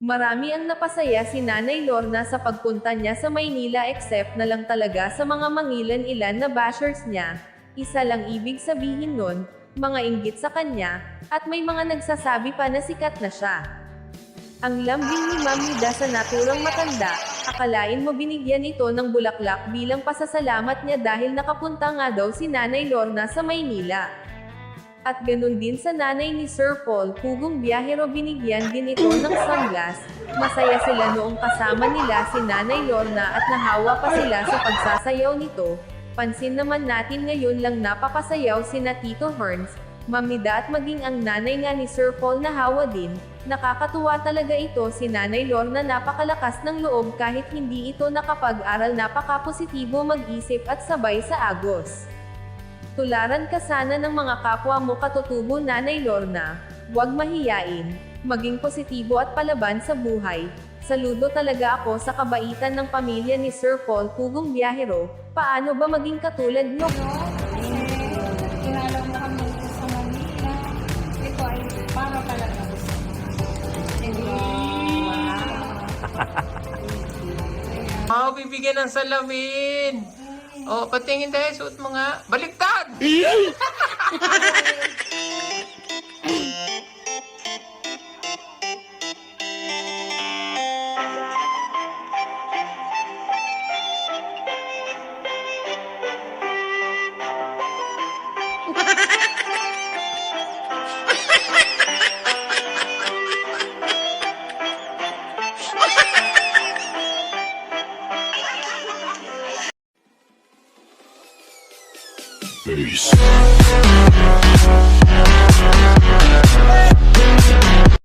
Marami ang napasaya si Nanay Lorna sa pagpunta niya sa Maynila except na lang talaga sa mga mangilan-ilan na bashers niya. Isa lang ibig sabihin nun, mga inggit sa kanya, at may mga nagsasabi pa na sikat na siya. Ang lambing ni Ma'am Nida sa naturang matanda, akalain mo binigyan ito ng bulaklak bilang pasasalamat niya dahil nakapunta nga daw si Nanay Lorna sa Maynila. At ganun din sa nanay ni Sir Paul, Pugong Biyahero, binigyan din ito ng sunglass. Masaya sila noong kasama nila si Nanay Lorna at nahawa pa sila sa pagsasayaw nito. Pansin naman natin ngayon lang napapasayaw sina Tito Herns, Ma'am Nida at maging ang nanay nga ni Sir Paul nahawa din. Nakakatuwa talaga ito si Nanay Lorna, napakalakas ng loob kahit hindi ito nakapag-aral, napakapositibo mag-isip at sabay sa agos. Tularan ka sana ng mga kapwa mo katutubo Nanay Lorna. Huwag mahiyain. Maging positibo at palaban sa buhay. Saludo talaga ako sa kabaitan ng pamilya ni Sir Paul, Pugong Biyahero. Paano ba maging katulad nyo? Kinalaw na kami sa Manila. Ito ay para talaga. Bibigyan ng salamin. Oh, patingin dahil suot mo nga. Baliktad!